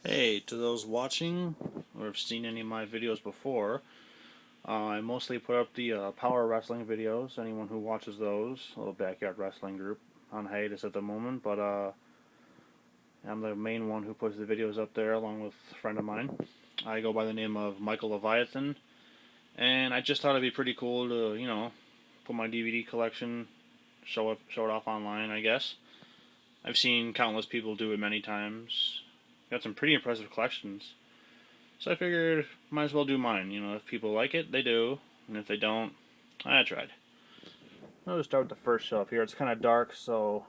Hey, to those watching or have seen any of my videos before, I mostly put up the power wrestling videos. Anyone who watches those, a little backyard wrestling group, on hiatus at the moment, but I'm the main one who puts the videos up there along with a friend of mine. I go by the name of Michael Leviathan, and I just thought it'd be pretty cool to, put my DVD collection, show it off online, I guess. I've seen countless people do it many times. Got some pretty impressive collections. So I figured might as well do mine. If people like it, they do, and if they don't, I tried. I'll just start with the first shelf here. It's kind of dark, so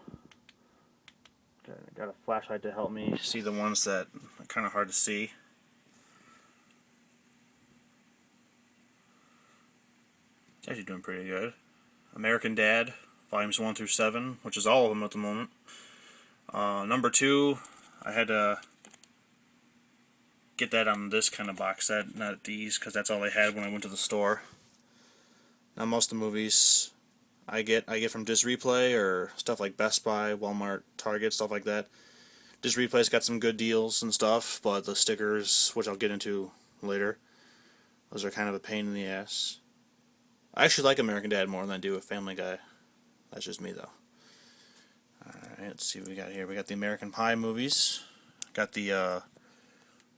got a flashlight to help me see the ones that are kind of hard to see. It's actually doing pretty good. American Dad, volumes 1 through 7, which is all of them at the moment. Number 2, I had to get that on this kind of box set, not these, because that's all they had when I went to the store. Now most of the movies I get from Disc Replay or stuff like Best Buy, Walmart, Target, stuff like that. Disc Replay's got some good deals and stuff, but the stickers, which I'll get into later, those are kind of a pain in the ass. I actually like American Dad more than I do a Family Guy. That's just me though. Alright, let's see what we got here. We got the American Pie movies. Got the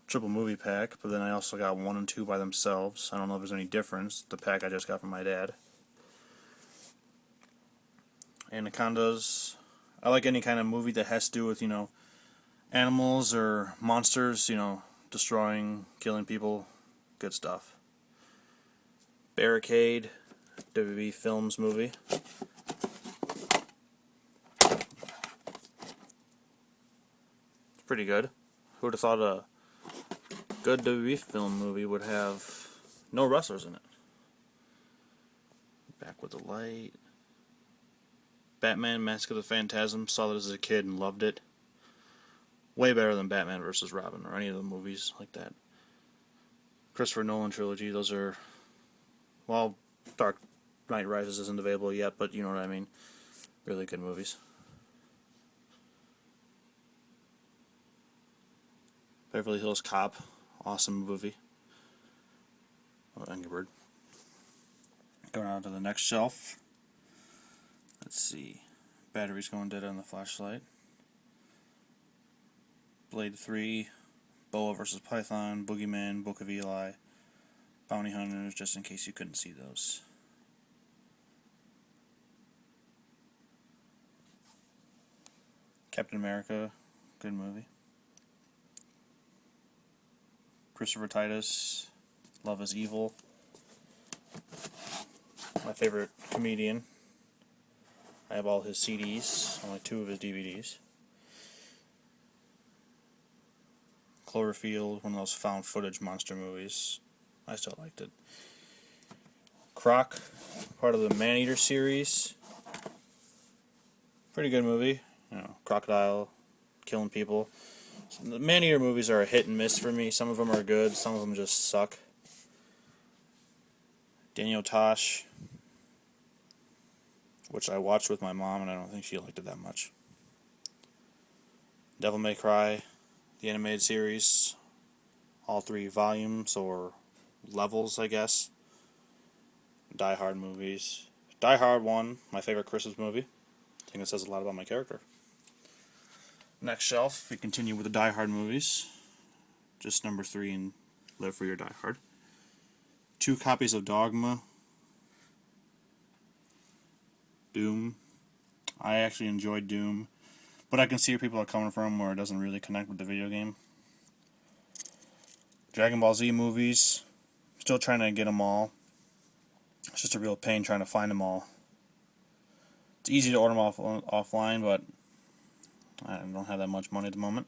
triple movie pack, but then I also got 1 and 2 by themselves. I don't know if there's any difference. The pack I just got from my dad. Anacondas. I like any kind of movie that has to do with, animals or monsters, destroying, killing people. Good stuff. Barricade, WWE Films movie. It's pretty good. Who would have thought a good WWE film movie would have no wrestlers in it? Back with the Light. Batman Mask of the Phantasm. Saw that as a kid and loved it. Way better than Batman vs. Robin or any of the movies like that. Christopher Nolan trilogy. Those are, well, Dark Knight Rises isn't available yet, but you know what I mean. Really good movies. Beverly Hills Cop. Awesome movie. Angry Bird. Going on to the next shelf. Let's see. Battery's going dead on the flashlight. Blade 3. Boa vs. Python. Boogeyman. Book of Eli. Bounty Hunters, just in case you couldn't see those. Captain America. Good movie. Christopher Titus. Love is Evil. My favorite comedian. I have all his CDs, only 2 of his DVDs. Cloverfield, one of those found footage monster movies. I still liked it. Croc, part of the Maneater series. Pretty good movie. Crocodile, killing people. The Maneater movies are a hit and miss for me. Some of them are good, some of them just suck. Daniel Tosh, which I watched with my mom, and I don't think she liked it that much. Devil May Cry, the animated series, all 3 volumes or levels, I guess. Die Hard movies. Die Hard 1, my favorite Christmas movie. I think it says a lot about my character. Next shelf, we continue with the Die Hard movies. Just number 3 and Live for Your Die Hard. 2 copies of Dogma. Doom. I actually enjoyed Doom, but I can see where people are coming from where it doesn't really connect with the video game. Dragon Ball Z movies. Still trying to get them all. It's just a real pain trying to find them all. It's easy to order them offline, but I don't have that much money at the moment.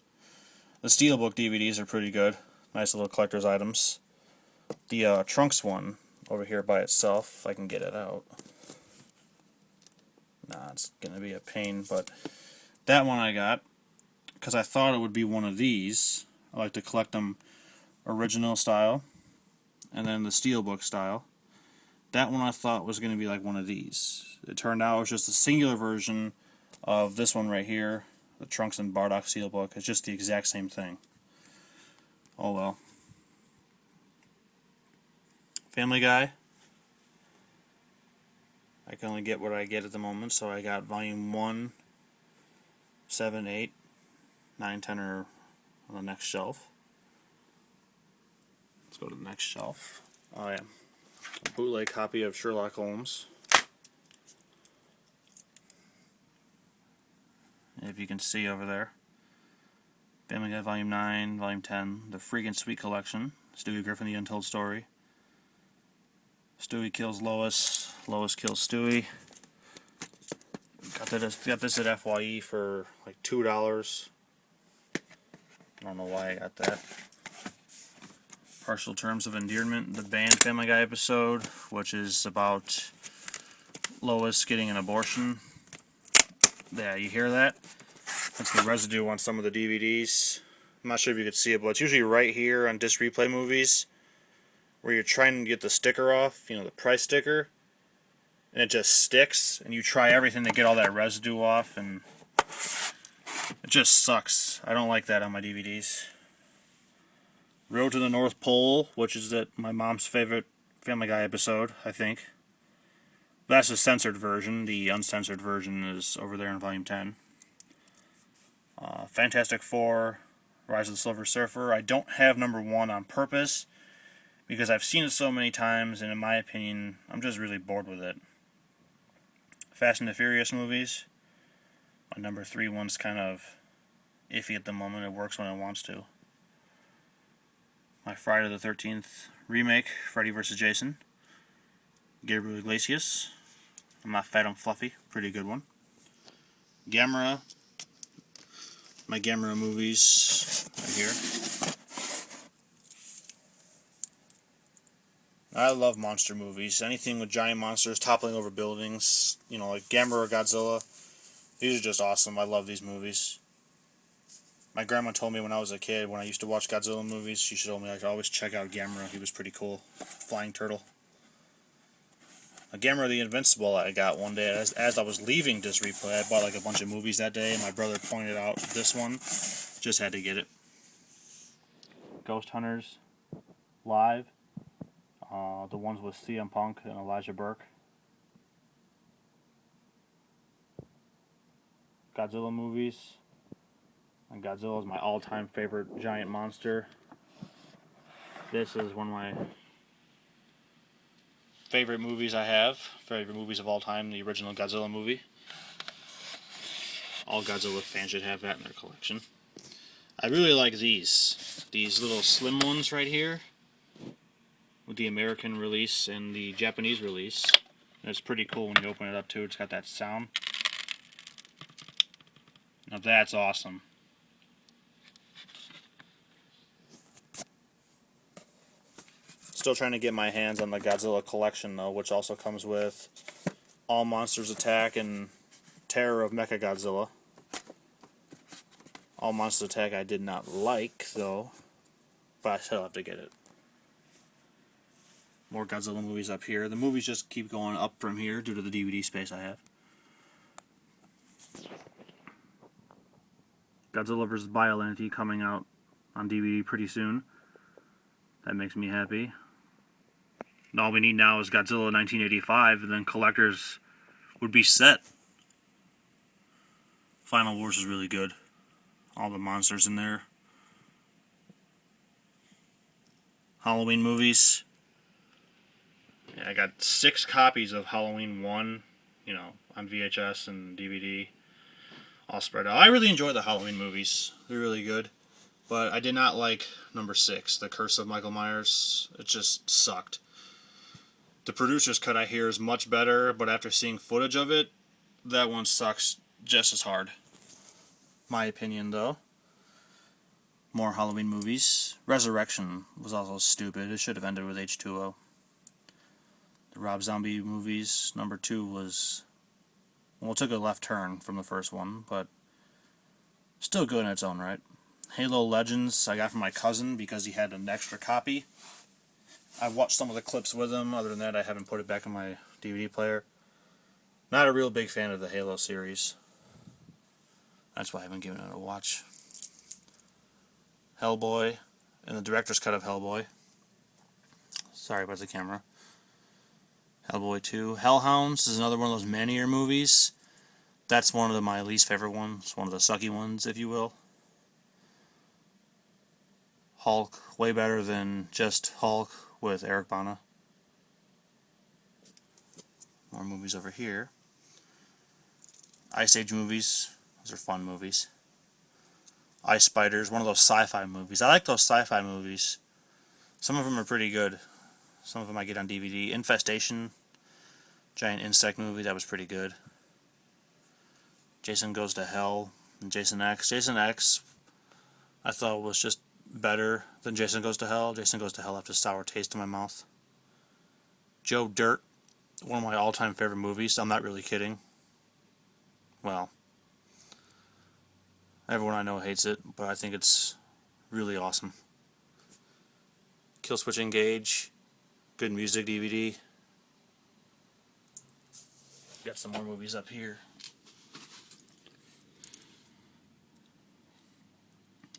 The Steelbook DVDs are pretty good. Nice little collector's items. The Trunks one over here by itself, if I can get it out. Nah, it's going to be a pain, but that one I got because I thought it would be one of these. I like to collect them original style and then the Steelbook style. That one I thought was going to be like one of these. It turned out it was just a singular version of this one right here, the Trunks and Bardock Steelbook. It's just the exact same thing. Oh well. Family Guy. I can only get what I get at the moment, so I got volume 1, 7, 8, 9, 10 are on the next shelf. Let's go to the next shelf. Oh yeah. A bootleg copy of Sherlock Holmes. If you can see over there. Family Guy Volume 9, Volume 10, The Freakin' Sweet Collection, Stewie Griffin, The Untold Story. Stewie kills Lois, Lois kills Stewie. Got this at FYE for like $2. I don't know why I got that. Partial Terms of Endearment, the banned Family Guy episode, which is about Lois getting an abortion. Yeah, you hear that? That's the residue on some of the DVDs. I'm not sure if you could see it, but it's usually right here on Disc Replay Movies, where you're trying to get the sticker off, you know, the price sticker, and it just sticks, and you try everything to get all that residue off, and it just sucks. I don't like that on my DVDs. Road to the North Pole, which is my mom's favorite Family Guy episode, I think. That's the censored version. The uncensored version is over there in Volume 10. Fantastic Four, Rise of the Silver Surfer. I don't have number 1 on purpose, because I've seen it so many times, and in my opinion, I'm just really bored with it. Fast and the Furious movies. My number 3 one's kind of iffy at the moment. It works when it wants to. My Friday the 13th remake, Freddy vs. Jason. Gabriel Iglesias. I'm not fat, I'm fluffy. Pretty good one. Gamera. My Gamera movies right here. I love monster movies. Anything with giant monsters toppling over buildings, you know, like Gamera or Godzilla. These are just awesome. I love these movies. My grandma told me when I was a kid, when I used to watch Godzilla movies, she told me I could always check out Gamera. He was pretty cool. Flying turtle. A Gamera the Invincible I got one day. As I was leaving Disc Replay, I bought like a bunch of movies that day, and my brother pointed out this one. Just had to get it. Ghost Hunters Live. The ones with CM Punk and Elijah Burke. Godzilla movies. And Godzilla is my all-time favorite giant monster. This is one of my favorite movies I have. Favorite movies of all time, the original Godzilla movie. All Godzilla fans should have that in their collection. I really like these. These little slim ones right here. With the American release and the Japanese release. And it's pretty cool when you open it up too. It's got that sound. Now that's awesome. Still trying to get my hands on the Godzilla collection though, which also comes with All Monsters Attack and Terror of Mechagodzilla. All Monsters Attack I did not like though, but I still have to get it. More Godzilla movies up here. The movies just keep going up from here due to the DVD space I have. Godzilla vs. Bioentity coming out on DVD pretty soon. That makes me happy. And all we need now is Godzilla 1985, and then collectors would be set. Final Wars is really good. All the monsters in there. Halloween movies. Yeah, I got 6 copies of Halloween 1, you know, on VHS and DVD. All spread out. I really enjoy the Halloween movies. They're really good. But I did not like number 6, The Curse of Michael Myers. It just sucked. The producer's cut I hear is much better, but after seeing footage of it, that one sucks just as hard. My opinion, though. More Halloween movies. Resurrection was also stupid. It should have ended with H2O. The Rob Zombie movies, number 2 was... Well, it took a left turn from the first one, but still good in its own right. Halo Legends I got from my cousin because he had an extra copy. I watched some of the clips with him. Other than that, I haven't put it back in my DVD player. Not a real big fan of the Halo series. That's why I haven't given it a watch. Hellboy. and the director's cut of Hellboy. Sorry about the camera. Hellboy 2. Hellhounds is another one of those man-eater movies. That's one of my least favorite ones. One of the sucky ones, if you will. Hulk, way better than just Hulk with Eric Bana. More movies over here. Ice Age movies. Those are fun movies. Ice Spiders, one of those sci-fi movies. I like those sci-fi movies. Some of them are pretty good. Some of them I get on DVD. Infestation, giant insect movie, that was pretty good. Jason Goes to Hell and Jason X. Jason X, I thought was just better than Jason Goes to Hell. Jason Goes to Hell left a sour taste in my mouth. Joe Dirt, one of my all-time favorite movies. I'm not really kidding. Well, everyone I know hates it, but I think it's really awesome. Killswitch Engage, good music DVD. Got some more movies up here.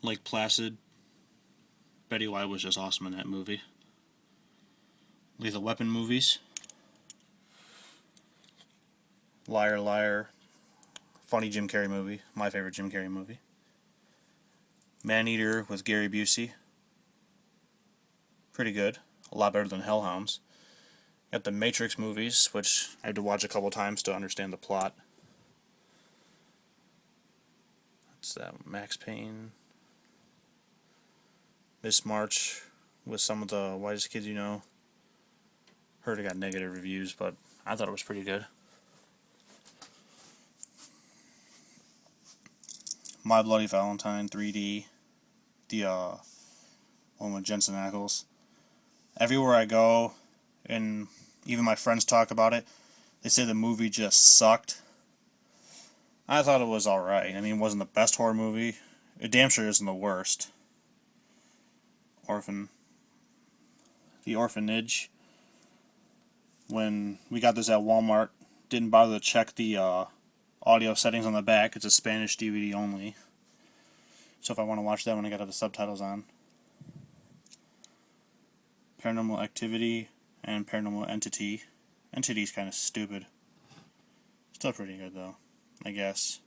Lake Placid. Betty White was just awesome in that movie. Lethal Weapon movies. Liar Liar. Funny Jim Carrey movie. My favorite Jim Carrey movie. Maneater with Gary Busey. Pretty good. A lot better than Hellhounds. Got the Matrix movies, which I had to watch a couple times to understand the plot. What's that? Max Payne. Miss March with some of the whitest kids you know. Heard it got negative reviews, but I thought it was pretty good. My Bloody Valentine 3D. The one with Jensen Ackles. Everywhere I go, and even my friends talk about it, they say the movie just sucked. I thought it was alright. I mean, it wasn't the best horror movie. It damn sure isn't the worst. The Orphanage. When we got this at Walmart, didn't bother to check the audio settings on the back. It's a Spanish DVD only. So if I want to watch that one, I gotta have the subtitles on. Paranormal Activity and Paranormal Entity. Entity's kind of stupid. Still pretty good though, I guess.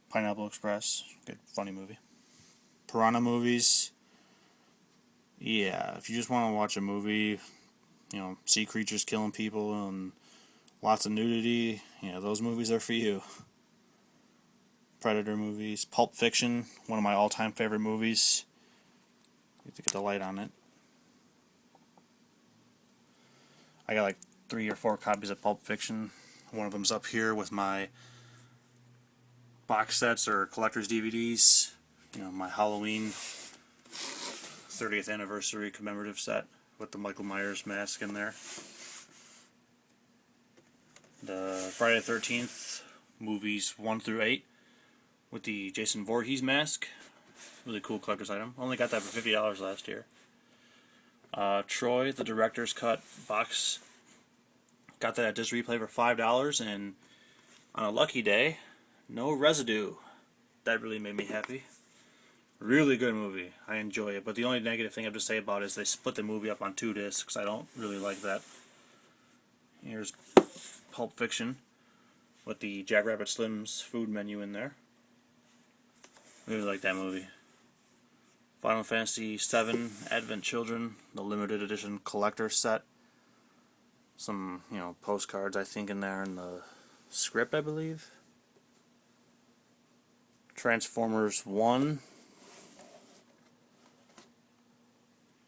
Pineapple Express, good funny movie. Piranha movies. Yeah, if you just want to watch a movie, you know, sea creatures killing people and lots of nudity, yeah, those movies are for you. Predator movies. Pulp Fiction, one of my all-time favorite movies. You have to get the light on it. I got like 3 or 4 copies of Pulp Fiction. One of them's up here with my box sets or collector's DVDs. You know, my Halloween 30th anniversary commemorative set with the Michael Myers mask in there. The Friday the 13th movies 1 through 8 with the Jason Voorhees mask. Really cool collector's item. Only got that for $50 last year. Troy, the director's cut box. Got that at Disc Replay for $5, and on a lucky day, no residue. That really made me happy. Really good movie. I enjoy it. But the only negative thing I have to say about it is they split the movie up on 2 discs. I don't really like that. Here's Pulp Fiction with the Jackrabbit Slim's food menu in there. Really like that movie. Final Fantasy VII Advent Children, the limited edition collector set. Some, you know, postcards I think in there in the script, I believe. Transformers 1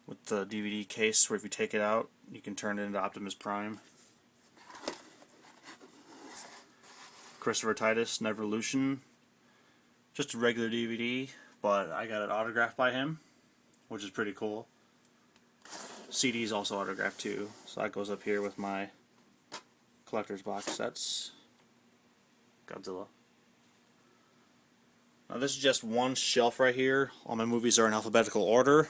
with the DVD case where if you take it out you can turn it into Optimus Prime. Christopher Titus Neverlution, just a regular DVD, but I got it autographed by him, which is pretty cool. CD is also autographed too, so that goes up here with my collector's box sets. Godzilla. Now this is just one shelf right here. All my movies are in alphabetical order.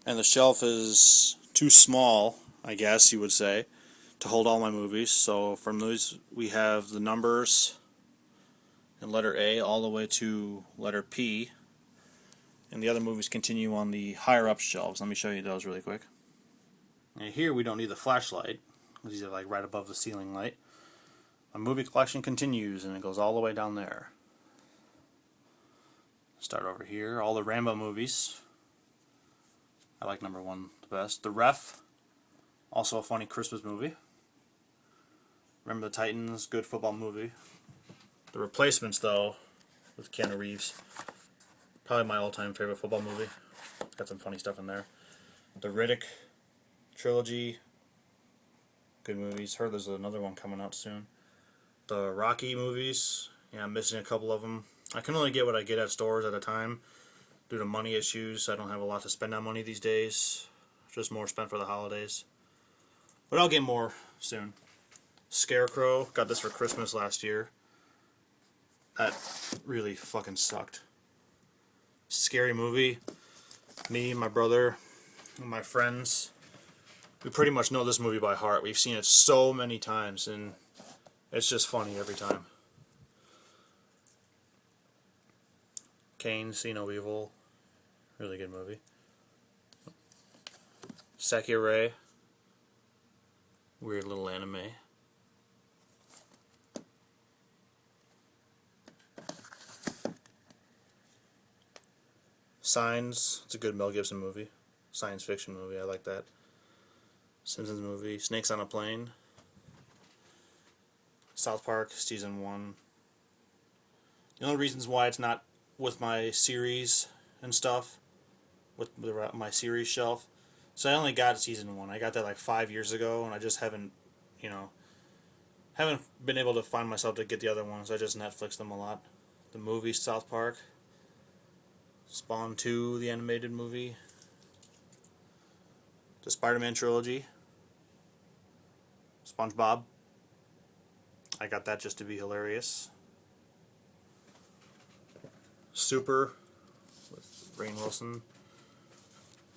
And the shelf is too small, I guess you would say, to hold all my movies. So from those we have the numbers and letter A all the way to letter P, and the other movies continue on the higher up shelves. Let me show you those really quick. And here we don't need the flashlight, these are like right above the ceiling light. My movie collection continues and it goes all the way down there. Start over here, all the Rambo movies. I like number 1 the best. The Ref, also a funny Christmas movie. Remember the Titans, good football movie. The Replacements, though, with Keanu Reeves, probably my all-time favorite football movie. Got some funny stuff in there. The Riddick trilogy, good movies. Heard there's another one coming out soon. The Rocky movies, yeah, I'm missing a couple of them. I can only get what I get at stores at a time due to money issues. I don't have a lot to spend on money these days. Just more spent for the holidays. But I'll get more soon. Scarecrow, got this for Christmas last year. That really fucking sucked. Scary movie. Me, my brother, and my friends, we pretty much know this movie by heart. We've seen it so many times, and it's just funny every time. Kane, See No Evil, really good movie. Sakurai, weird little anime. Signs, it's a good Mel Gibson movie. Science fiction movie, I like that. Simpsons movie, Snakes on a Plane. South Park, Season 1. The only reasons why it's not with my series and stuff, with my series shelf, so I only got Season 1. I got that like 5 years ago, and I just haven't, haven't been able to find myself to get the other ones. I just Netflix them a lot. The movie, South Park. Spawn 2, the animated movie. The Spider-Man trilogy. SpongeBob. I got that just to be hilarious. Super, with Rainn Wilson,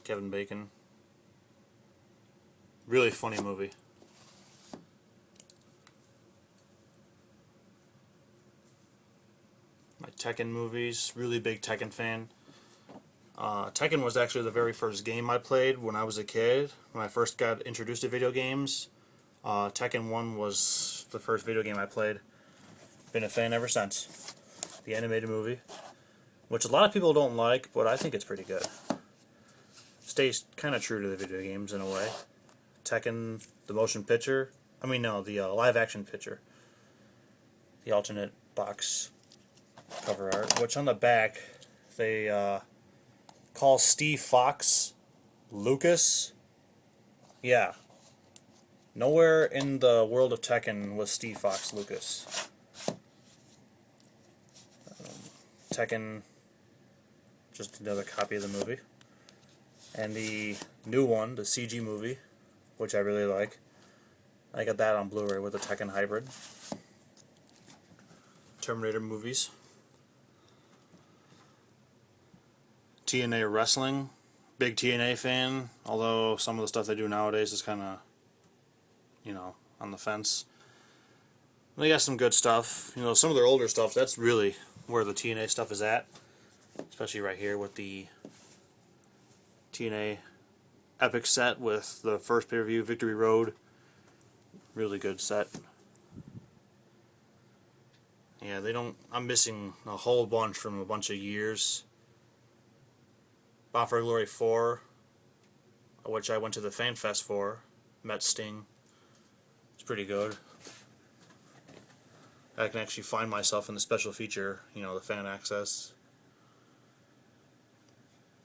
Kevin Bacon. Really funny movie. My Tekken movies, really big Tekken fan. Tekken was actually the very first game I played when I was a kid. When I first got introduced to video games, Tekken 1 was the first video game I played. Been a fan ever since. The animated movie, which a lot of people don't like, but I think it's pretty good. Stays kind of true to the video games in a way. Tekken, the motion picture. The live action picture. The alternate box cover art, which on the back they call Steve Fox Lucas. Yeah. Nowhere in the world of Tekken was Steve Fox Lucas. Tekken, just another copy of the movie. And the new one, the CG movie, which I really like. I got that on Blu Ray with the Tekken Hybrid. Terminator movies. TNA Wrestling. Big TNA fan, although some of the stuff they do nowadays is kind of, on the fence. They got some good stuff. Some of their older stuff, that's really where the TNA stuff is at. Especially right here with the TNA Epic set with the first pay-per-view, Victory Road. Really good set. Yeah, I'm missing a whole bunch from a bunch of years. Bound for Glory 4, which I went to the Fan Fest for. Met Sting. It's pretty good. I can actually find myself in the special feature, the fan access.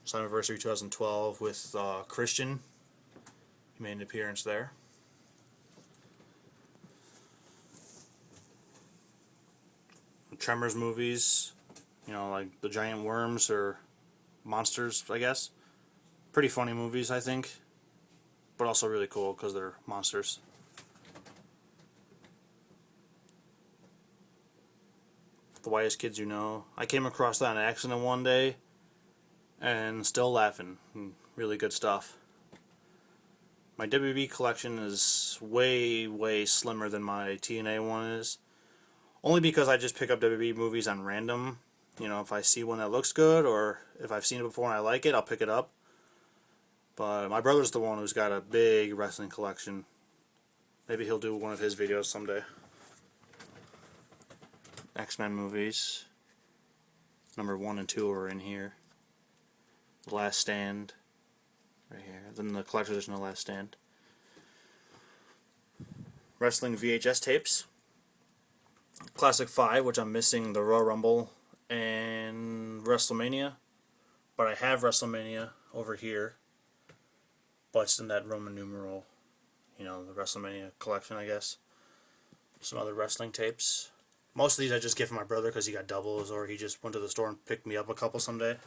Slammiversary 2012 with Christian. He made an appearance there. Tremors movies, like the giant worms or monsters, I guess. Pretty funny movies, I think, but also really cool because they're monsters. The Whitest Kids You Know. I came across that on accident one day and still laughing. Really good stuff. My DVD collection is way, way slimmer than my TNA one is. Only because I just pick up WWE movies on random. You know, if I see one that looks good, or if I've seen it before and I like it, I'll pick it up. But my brother's the one who's got a big wrestling collection. Maybe he'll do one of his videos someday. X-Men movies. Number 1 and 2 are in here. The Last Stand. Right here. Then the collector's edition of The Last Stand. Wrestling VHS tapes. Classic 5, which I'm missing the Royal Rumble and WrestleMania. But I have WrestleMania over here. But it's in that Roman numeral, you know, the WrestleMania collection, I guess. Some other wrestling tapes. Most of these I just give to my brother because he got doubles, or he just went to the store and picked me up a couple someday.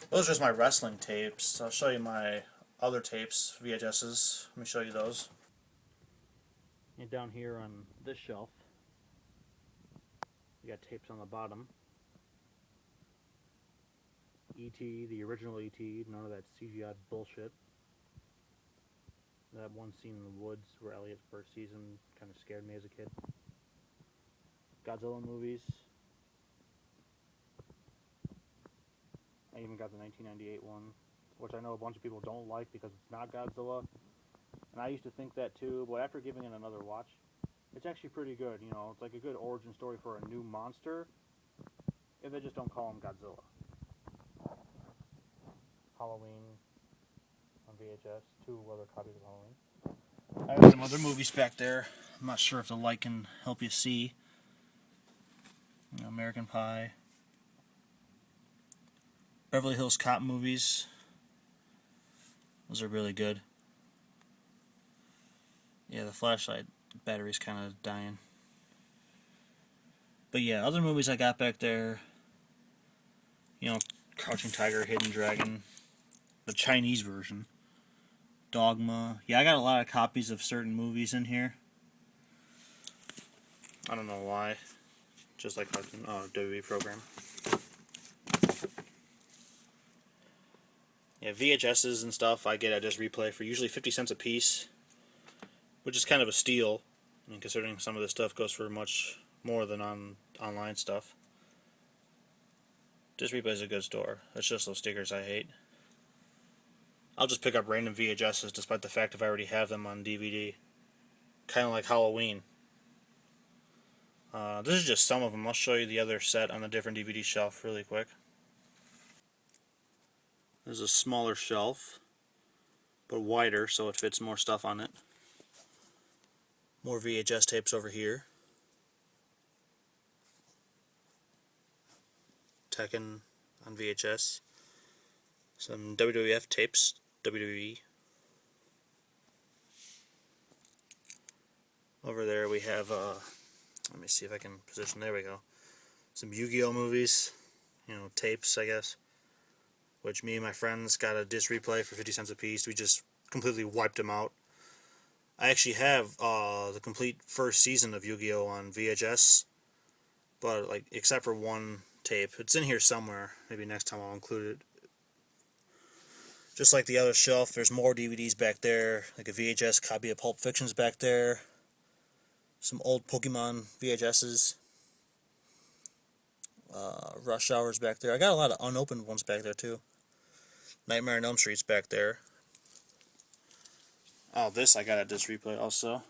Those are just my wrestling tapes. I'll show you my other tapes, VHSs. Let me show you those. And down here on this shelf, you got tapes on the bottom. E.T., the original E.T., none of that CGI bullshit. That one scene in the woods where Elliot's first season kind of scared me as a kid. Godzilla movies. I even got the 1998 one, which I know a bunch of people don't like because it's not Godzilla. And I used to think that too, but after giving it another watch, it's actually pretty good. You know, it's like a good origin story for a new monster, if they just don't call him Godzilla. Halloween on VHS, 2 other copies of Halloween. I have some other movies back there. I'm not sure if the light can help you see. You know, American Pie. Beverly Hills Cop movies. Those are really good. Yeah, the flashlight battery's kind of dying. But yeah, other movies I got back there. You know, Crouching Tiger, Hidden Dragon. The Chinese version. Dogma. Yeah, I got a lot of copies of certain movies in here. I don't know why. Just like our WWE program. Yeah, VHSs and stuff I get at Just Replay for usually 50 cents a piece, which is kind of a steal. I mean, considering some of this stuff goes for much more than online stuff. Just Replay is a good store. It's just those stickers I hate. I'll just pick up random VHSs despite the fact if I already have them on DVD. Kind of like Halloween. This is just some of them. I'll show you the other set on a different DVD shelf really quick. There's a smaller shelf, but wider so it fits more stuff on it. More VHS tapes over here. Tekken on VHS. Some WWF tapes, WWE. Over there we have, let me see if I can position, there we go. Some Yu-Gi-Oh movies, you know, tapes, I guess. Which me and my friends got a disc replay for 50 cents a piece. We just completely wiped them out. I actually have the complete first season of Yu-Gi-Oh on VHS, but like except for one tape. It's in here somewhere. Maybe next time I'll include it. Just like the other shelf, there's more DVDs back there. Like a VHS copy of Pulp Fiction's back there. Some old Pokemon VHS's. Rush Hour's back there. I got a lot of unopened ones back there too. Nightmare on Elm Street's back there. Oh, this I got at Disc Replay also.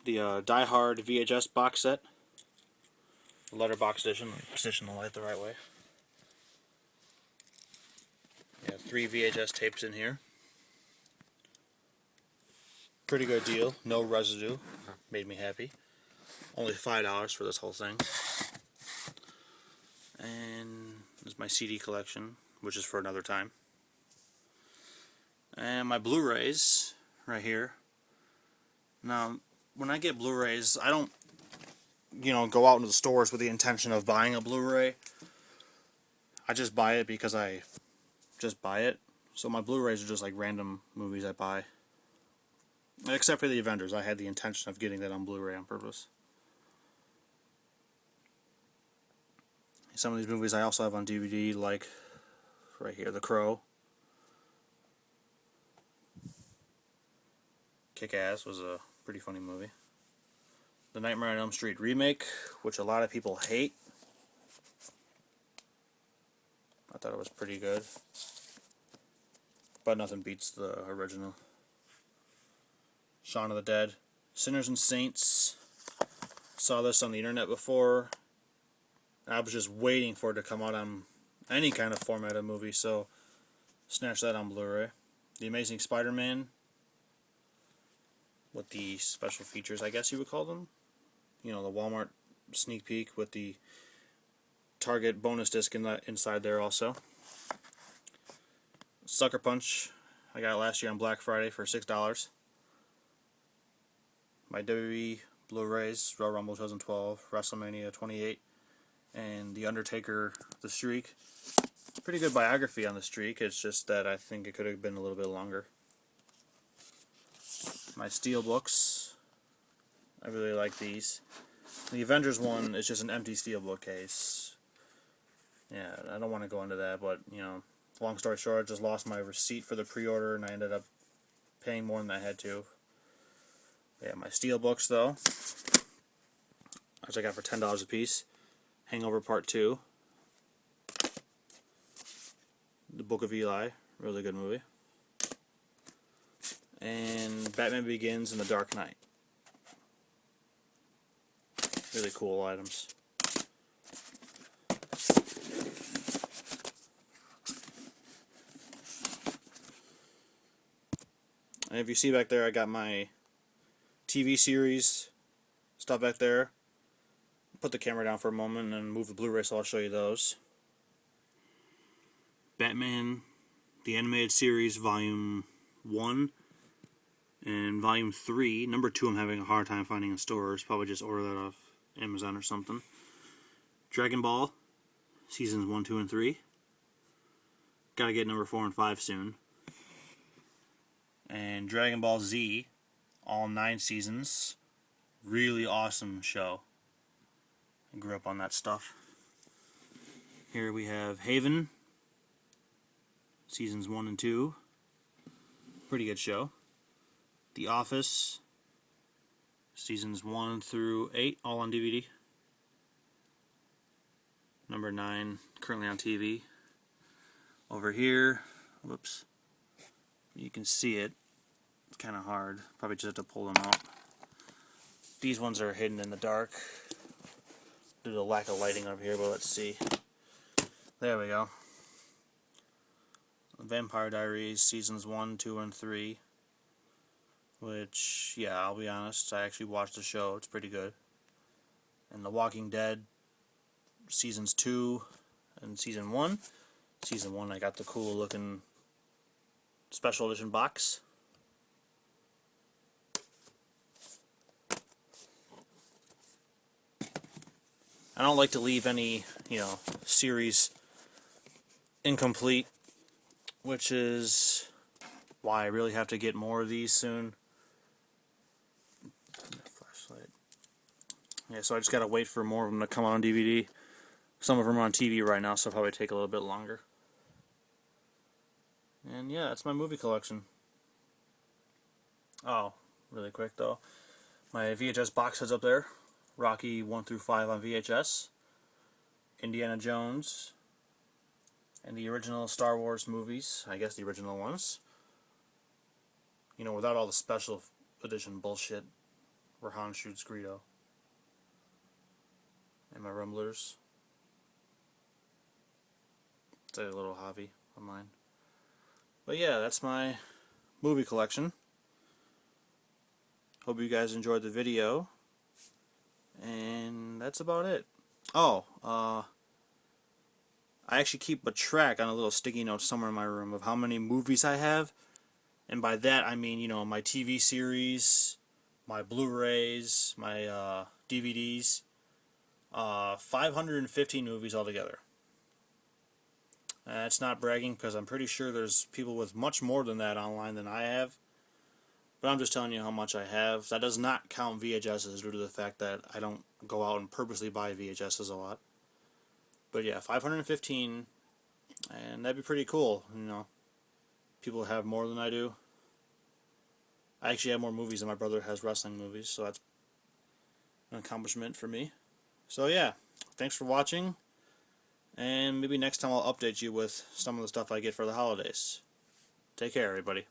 The Die Hard VHS box set. The letterbox edition. Let me position the light the right way. Yeah, 3 VHS tapes in here. Pretty good deal. No residue. Made me happy. Only $5 for this whole thing. And this is my CD collection, which is for another time. And my Blu-rays right here. Now, when I get Blu-rays, I don't, you know, go out into the stores with the intention of buying a Blu-ray. I just buy it because I just buy it. So my Blu-rays are just like random movies I buy. Except for the Avengers. I had the intention of getting that on Blu-ray on purpose. Some of these movies I also have on DVD, like right here, The Crow. Kick-Ass was a Pretty funny movie. The Nightmare on Elm Street remake, which a lot of people hate. I thought it was pretty good. But nothing beats the original. Shaun of the Dead. Sinners and Saints. Saw this on the internet before. I was just waiting for it to come out on any kind of format of movie, so snatched that on Blu-ray. The Amazing Spider-Man, with the special features, I guess you would call them. You know, the Walmart sneak peek with the Target bonus disc inside there also. Sucker Punch, I got it last year on Black Friday for $6. My WWE Blu Rays, Royal Rumble 2012, WrestleMania 28, and The Undertaker, The Streak. Pretty good biography on The Streak, it's just that I think it could have been a little bit longer. My Steelbooks, I really like these. The Avengers one is just an empty Steelbook case. Yeah, I don't want to go into that, but, you know, long story short, I just lost my receipt for the pre-order, and I ended up paying more than I had to. Yeah, my Steelbooks, though, which I got for $10 a piece. Hangover Part 2. The Book of Eli, really good movie. And Batman Begins and The Dark Knight. Really cool items. And if you see back there, I got my TV series stuff back there. Put the camera down for a moment and move the Blu-ray, so I'll show you those. Batman, the Animated Series, Volume 1 and Volume 3. Number 2 I'm having a hard time finding in stores. Probably just order that off Amazon or something. Dragon Ball, Seasons 1, 2, and 3. Gotta get number 4 and 5 soon. And Dragon Ball Z, all 9 seasons. Really awesome show. I grew up on that stuff. Here we have Haven, Seasons 1 and 2. Pretty good show. The Office, Seasons 1 through 8, all on DVD. Number 9, currently on TV. Over here, whoops, you can see it. It's kind of hard. Probably just have to pull them out. These ones are hidden in the dark due to the lack of lighting up here, but let's see. There we go. Vampire Diaries, Seasons 1, 2, and 3. Which, yeah, I'll be honest, I actually watched the show. It's pretty good. And The Walking Dead, Seasons 2 and Season 1. Season 1, I got the cool looking special edition box. I don't like to leave any, series incomplete, which is why I really have to get more of these soon. Flashlight. Yeah, so I just gotta wait for more of them to come out on DVD. Some of them are on TV right now, so it'll probably take a little bit longer. And yeah, that's my movie collection. Oh, really quick though. My VHS box set's up there. Rocky 1 through 5 on VHS. Indiana Jones. And the original Star Wars movies. I guess the original ones. You know, without all the special edition bullshit where Han shoots Greedo. And my Rumblers. It's a little hobby of mine. But yeah, that's my movie collection. Hope you guys enjoyed the video. And that's about it. Oh, I actually keep a track on a little sticky note somewhere in my room of how many movies I have. And by that I mean, my TV series, my Blu-rays, my DVDs. 515 movies altogether. That's not bragging, because I'm pretty sure there's people with much more than that online than I have. But I'm just telling you how much I have. That does not count VHSs due to the fact that I don't go out and purposely buy VHSs a lot. But yeah, 515, and that'd be pretty cool, People have more than I do. I actually have more movies than my brother has wrestling movies, so that's an accomplishment for me. So yeah, thanks for watching, and maybe next time I'll update you with some of the stuff I get for the holidays. Take care, everybody.